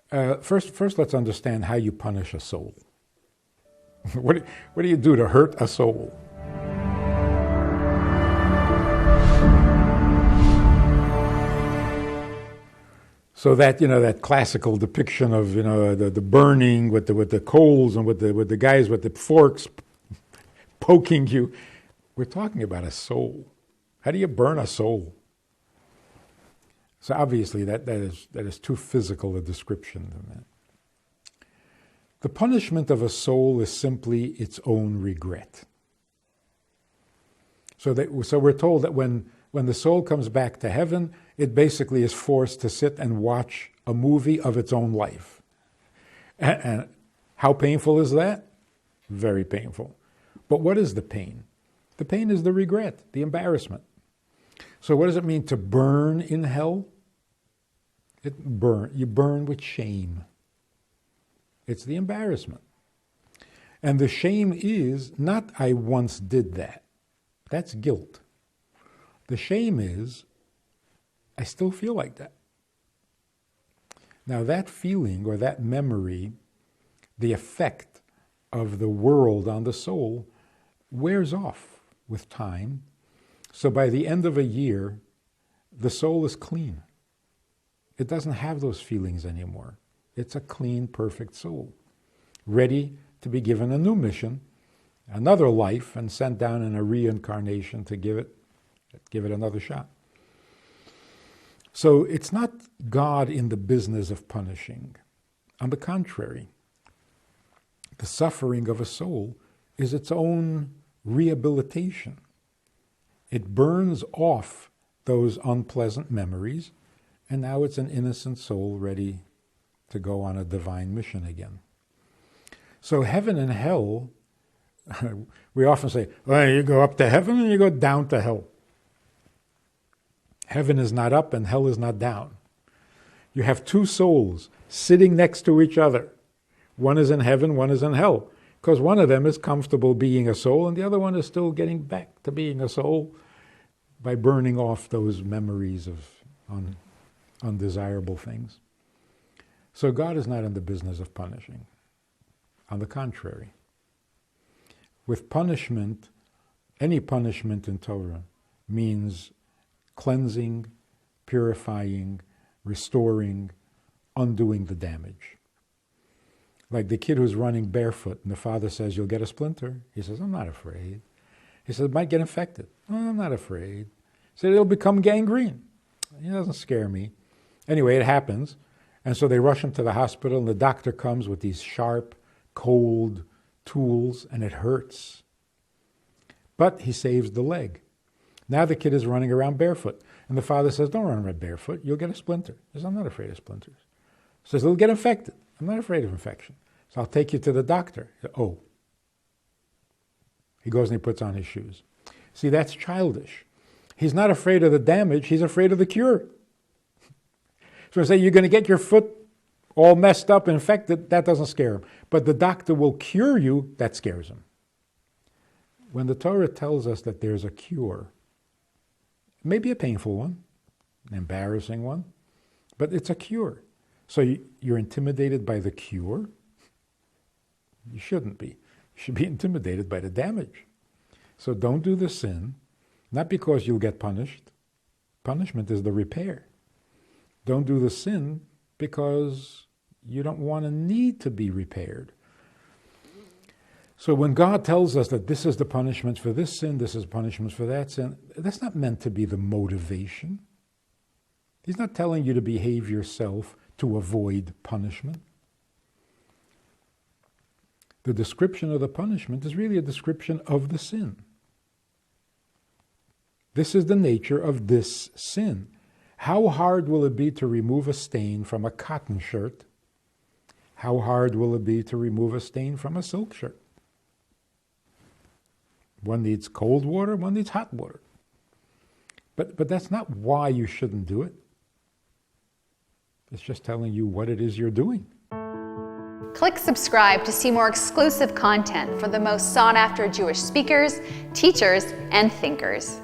First, let's understand how you punish a soul. What do you do to hurt a soul? So that, that classical depiction of, the burning with the coals and with the guys with the forks poking you. We're talking about a soul. How do you burn a soul? So obviously that is too physical a description than that. The punishment of a soul is simply its own regret. So we're told that when the soul comes back to heaven, it basically is forced to sit and watch a movie of its own life. And how painful is that? Very painful. But what is the pain? The pain is the regret, the embarrassment. So what does it mean to burn in hell? You burn with shame. It's the embarrassment. And the shame is not I once did that. That's guilt. The shame is I still feel like that. Now that feeling or that memory, the effect of the world on the soul, wears off with time. So by the end of a year, the soul is clean. It doesn't have those feelings anymore. It's a clean, perfect soul, ready to be given a new mission, another life, and sent down in a reincarnation to give it another shot. So it's not God in the business of punishing. On the contrary, the suffering of a soul is its own rehabilitation. It burns off those unpleasant memories, and now it's an innocent soul ready to go on a divine mission again. So heaven and hell, we often say, well, you go up to heaven and you go down to hell. Heaven is not up and hell is not down. You have two souls sitting next to each other. One is in heaven, one is in hell. Because one of them is comfortable being a soul and the other one is still getting back to being a soul by burning off those memories of undesirable things. So God is not in the business of punishing. On the contrary. With punishment, any punishment in Torah means cleansing, purifying, restoring, undoing the damage. Like the kid who's running barefoot and the father says, you'll get a splinter. He says, I'm not afraid. He says, it might get infected. Oh, I'm not afraid. He said, it'll become gangrene. It doesn't scare me. Anyway, it happens. And so they rush him to the hospital and the doctor comes with these sharp, cold tools and it hurts. But he saves the leg. Now the kid is running around barefoot. And the father says, don't run around barefoot. You'll get a splinter. He says, I'm not afraid of splinters. He says, it'll get infected. I'm not afraid of infection. So I'll take you to the doctor. He says, oh. He goes and he puts on his shoes. See, that's childish. He's not afraid of the damage. He's afraid of the cure. So I say, you're going to get your foot all messed up and infected. That doesn't scare him. But the doctor will cure you. That scares him. When the Torah tells us that there's a cure, maybe a painful one, an embarrassing one, but it's a cure. So you're intimidated by the cure? You shouldn't be. You should be intimidated by the damage. So don't do the sin, not because you'll get punished. Punishment is the repair. Don't do the sin because you don't want to need to be repaired. So when God tells us that this is the punishment for this sin, this is punishment for that sin, that's not meant to be the motivation. He's not telling you to behave yourself to avoid punishment. The description of the punishment is really a description of the sin. This is the nature of this sin. How hard will it be to remove a stain from a cotton shirt? How hard will it be to remove a stain from a silk shirt? One needs cold water, one needs hot water. But that's not why you shouldn't do it. It's just telling you what it is you're doing. Click subscribe to see more exclusive content for the most sought-after Jewish speakers, teachers, and thinkers.